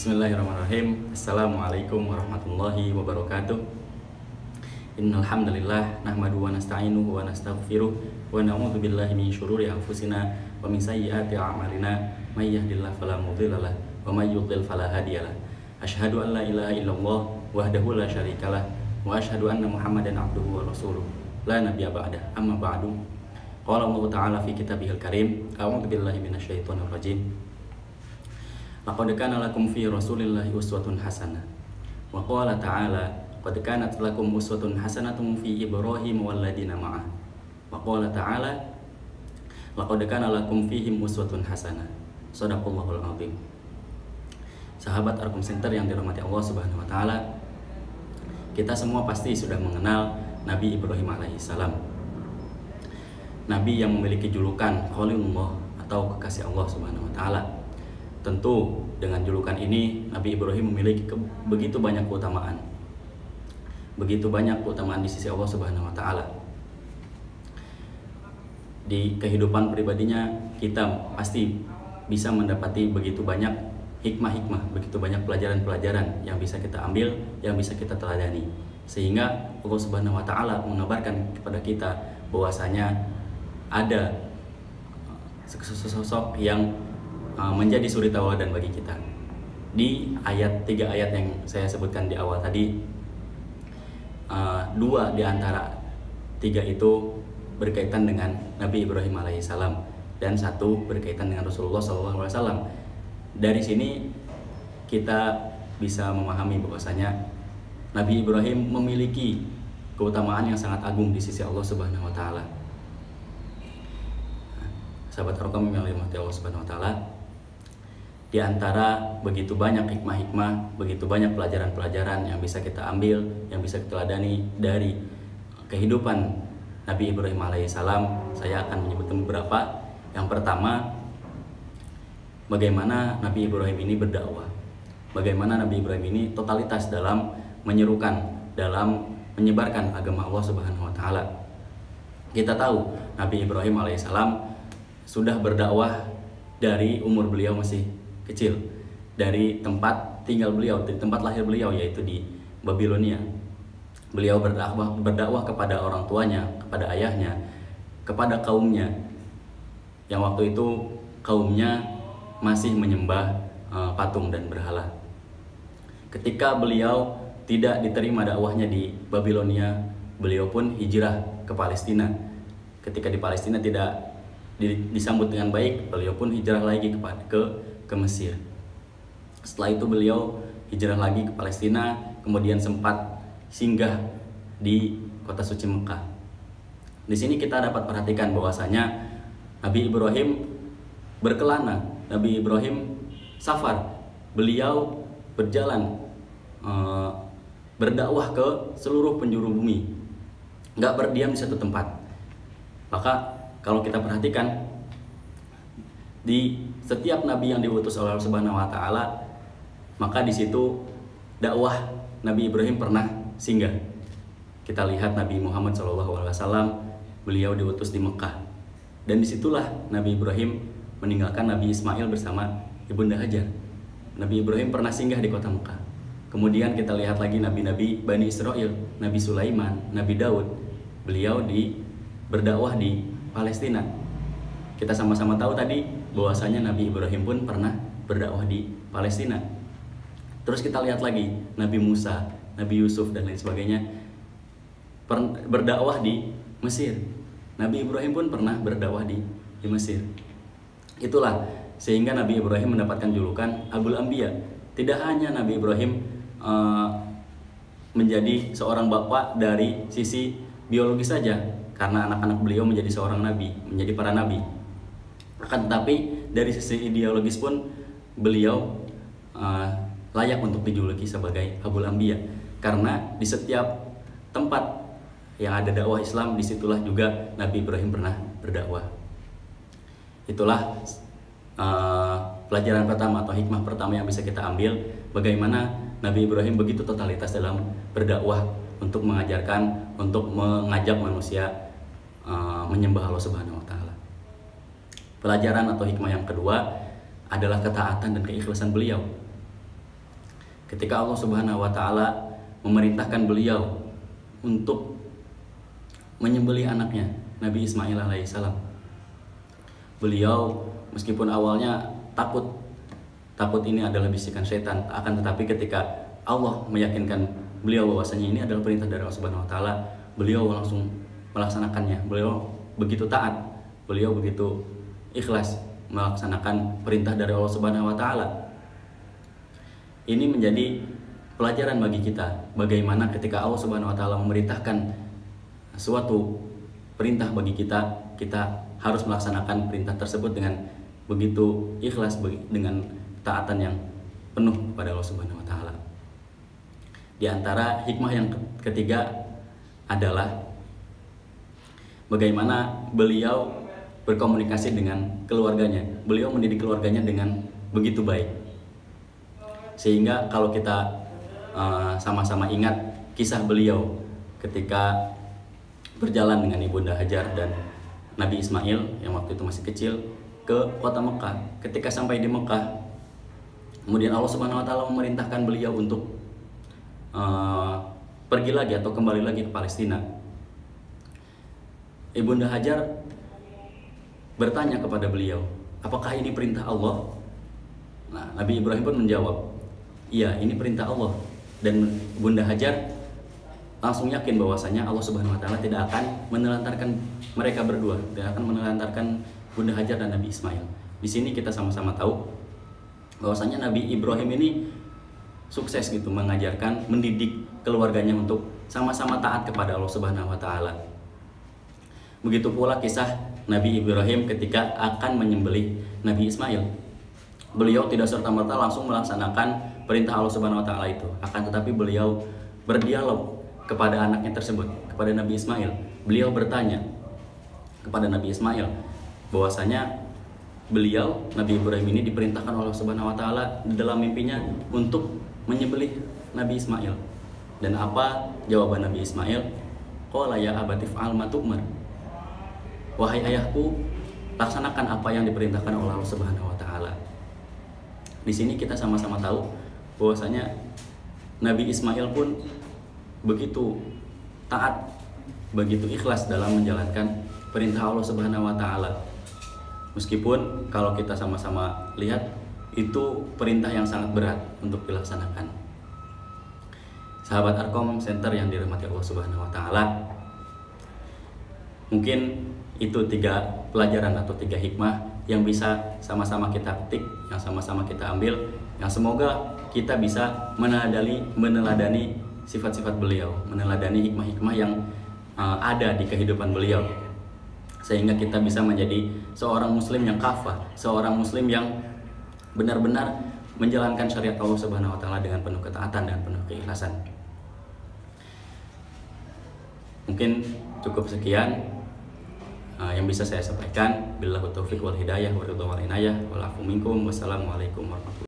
Bismillahirrahmanirrahim. Assalamualaikum warahmatullahi wabarakatuh. Innal hamdalillah nahmaduhu wa nasta'inuhu wa nastaghfiruh wa na'udzu billahi min syururi anfusina wa min sayyiati a'malina may yahdihillahu fala mudhillalah wa may yudhlil fala hadiyalah. Asyhadu an la ilaha illallah wahdahu la syarikalah wa asyhadu anna Muhammadan abduhu wa rasuluh la nabiyya ba'dah. Amma ba'du. Qala Allah Ta'ala fi kitabihil karim. A'udzu billahi minasyaitonir rajim. Laqad kana lakum fi Rasulillahi uswatun hasanah. Wa qala ta'ala qad kanat lakum uswatun hasanatun fi Ibrahim wal ladina ma'ah. Wa qala ta'ala laqad kana lakum fihim uswatun hasanah. Shadaqallahul azim. Sahabat Arkom Center yang dirahmati Allah Subhanahu wa taala, kita semua pasti sudah mengenal Nabi Ibrahim alaihissalam. Nabi yang memiliki julukan Khalilullah atau kekasih Allah Subhanahu wa taala. Tentu dengan julukan ini Nabi Ibrahim memiliki begitu banyak keutamaan. Begitu banyak keutamaan di sisi Allah Subhanahu wa taala. Di kehidupan pribadinya kita pasti bisa mendapati begitu banyak hikmah-hikmah, begitu banyak pelajaran-pelajaran yang bisa kita ambil, yang bisa kita teladani. Sehingga Allah Subhanahu wa taala mengabarkan kepada kita bahwasanya ada sosok yang menjadi suri tauladan bagi kita. Di tiga ayat yang saya sebutkan di awal tadi, dua di antara tiga itu berkaitan dengan Nabi Ibrahim alaihissalam dan satu berkaitan dengan Rasulullah SAW. Dari sini kita bisa memahami bahwasanya Nabi Ibrahim memiliki keutamaan yang sangat agung di sisi Allah Subhanahu wa taala. Sahabat Arkom yang dirahmati Allah Subhanahu wa taala, di antara begitu banyak hikmah-hikmah, begitu banyak pelajaran-pelajaran yang bisa kita ambil, yang bisa kita ladani dari kehidupan Nabi Ibrahim alaihissalam, saya akan menyebutkan beberapa. Yang pertama, bagaimana Nabi Ibrahim ini berdakwah. Bagaimana Nabi Ibrahim ini totalitas dalam menyerukan, dalam menyebarkan agama Allah Subhanahu wa taala. Kita tahu Nabi Ibrahim alaihissalam sudah berdakwah dari umur beliau masih kecil, dari tempat tinggal beliau, dari tempat lahir beliau, yaitu di Babilonia. Beliau berdakwah kepada orang tuanya, kepada ayahnya, kepada kaumnya, yang waktu itu kaumnya masih menyembah patung dan berhala. Ketika beliau tidak diterima dakwahnya di Babilonia, beliau pun hijrah ke Palestina. Ketika di Palestina tidak disambut dengan baik, beliau pun hijrah lagi ke Mesir. Setelah itu beliau hijrah lagi ke Palestina, kemudian sempat singgah di kota suci Mekah. Di sini kita dapat perhatikan bahwasanya Nabi Ibrahim berkelana, Nabi Ibrahim safar, beliau berjalan berdakwah ke seluruh penjuru bumi, nggak berdiam di satu tempat. Maka kalau kita perhatikan di setiap nabi yang diutus oleh Allah Subhanahu wa taala, maka di situ dakwah Nabi Ibrahim pernah singgah. Kita lihat Nabi Muhammad SAW, beliau diutus di Mekah, dan disitulah Nabi Ibrahim meninggalkan Nabi Ismail bersama ibunda Hajar. Nabi Ibrahim pernah singgah di kota Mekah. Kemudian kita lihat lagi nabi-nabi Bani Israel, Nabi Sulaiman, Nabi Daud, beliau berdakwah di Palestina. Kita sama-sama tahu tadi bahwasanya Nabi Ibrahim pun pernah berdakwah di Palestina. Terus kita lihat lagi Nabi Musa, Nabi Yusuf dan lain sebagainya berdakwah di Mesir. Nabi Ibrahim pun pernah berdakwah di Mesir. Itulah sehingga Nabi Ibrahim mendapatkan julukan Abul Anbiya. Tidak hanya Nabi Ibrahim menjadi seorang bapak dari sisi biologis saja, karena anak-anak beliau menjadi seorang nabi, menjadi para nabi. Akan tetapi dari sisi ideologis pun beliau layak untuk dijuluki sebagai Abul Anbiya, karena di setiap tempat yang ada dakwah Islam, disitulah juga Nabi Ibrahim pernah berdakwah. Itulah pelajaran pertama atau hikmah pertama yang bisa kita ambil, bagaimana Nabi Ibrahim begitu totalitas dalam berdakwah untuk mengajarkan, untuk mengajak manusia menyembah Allah Subhanahu wa taala. Pelajaran atau hikmah yang kedua adalah ketaatan dan keikhlasan beliau. ketika Allah Subhanahu wa taala memerintahkan beliau untuk menyembelih anaknya Nabi Ismail alaihissalam. Beliau meskipun awalnya takut ini adalah bisikan setan, akan tetapi ketika Allah meyakinkan beliau bahwasanya ini adalah perintah dari Allah Subhanahu wa taala, beliau langsung melaksanakannya. Beliau begitu taat, beliau begitu ikhlas melaksanakan perintah dari Allah Subhanahu wa taala. Ini menjadi pelajaran bagi kita, bagaimana ketika Allah Subhanahu wa taala memerintahkan suatu perintah bagi kita, kita harus melaksanakan perintah tersebut dengan begitu ikhlas, dengan taatan yang penuh kepada Allah Subhanahu wa taala. Di antara hikmah yang ketiga adalah bagaimana beliau berkomunikasi dengan keluarganya. Beliau mendidik keluarganya dengan begitu baik. Sehingga kalau kita sama-sama ingat kisah beliau ketika berjalan dengan Ibunda Hajar dan Nabi Ismail yang waktu itu masih kecil ke kota Mekah. Ketika sampai di Mekah, kemudian Allah Subhanahu wa taala memerintahkan beliau untuk pergi lagi atau kembali lagi ke Palestina. Ibunda Hajar bertanya kepada beliau, apakah ini perintah Allah? Nah, Nabi Ibrahim pun menjawab, iya, ini perintah Allah. Dan Bunda Hajar langsung yakin bahwasanya Allah Subhanahu wa taala tidak akan menelantarkan mereka berdua, tidak akan menelantarkan Bunda Hajar dan Nabi Ismail. Di sini kita sama-sama tahu bahwasanya Nabi Ibrahim ini sukses gitu mengajarkan, mendidik keluarganya untuk sama-sama taat kepada Allah Subhanahu wa taala. Begitu pula kisah Nabi Ibrahim ketika akan menyembelih Nabi Ismail. Beliau tidak serta-merta langsung melaksanakan perintah Allah Subhanahu wa taala itu. Akan tetapi beliau berdialog kepada anaknya tersebut, kepada Nabi Ismail. Beliau bertanya kepada Nabi Ismail bahwasanya beliau, Nabi Ibrahim ini, diperintahkan oleh Allah Subhanahu wa taala di dalam mimpinya untuk menyembelih Nabi Ismail. Dan apa jawaban Nabi Ismail? Qala ya abati fa'al ma tu'mar. Wahai ayahku, laksanakan apa yang diperintahkan oleh Allah Subhanahu wa taala. Di sini kita sama-sama tahu bahwasanya Nabi Ismail pun begitu taat, begitu ikhlas dalam menjalankan perintah Allah Subhanahu wa taala. Meskipun kalau kita sama-sama lihat itu perintah yang sangat berat untuk dilaksanakan. Sahabat Arkom Center yang dirahmati Allah Subhanahu wa taala, mungkin itu 3 pelajaran atau 3 hikmah yang bisa sama-sama kita petik, yang sama-sama kita ambil, yang semoga kita bisa meneladani sifat-sifat beliau, meneladani hikmah-hikmah yang ada di kehidupan beliau, sehingga kita bisa menjadi seorang muslim yang kafah, seorang muslim yang benar-benar menjalankan syariat Allah Subhanahu wa taala dengan penuh ketaatan dan penuh keikhlasan. Mungkin cukup sekian yang bisa saya sampaikan. Billahi taufiq wal hidayah wa ridha wal inayah wal afu minkum. Wassalamualaikum warahmatullahi wabarakatuh.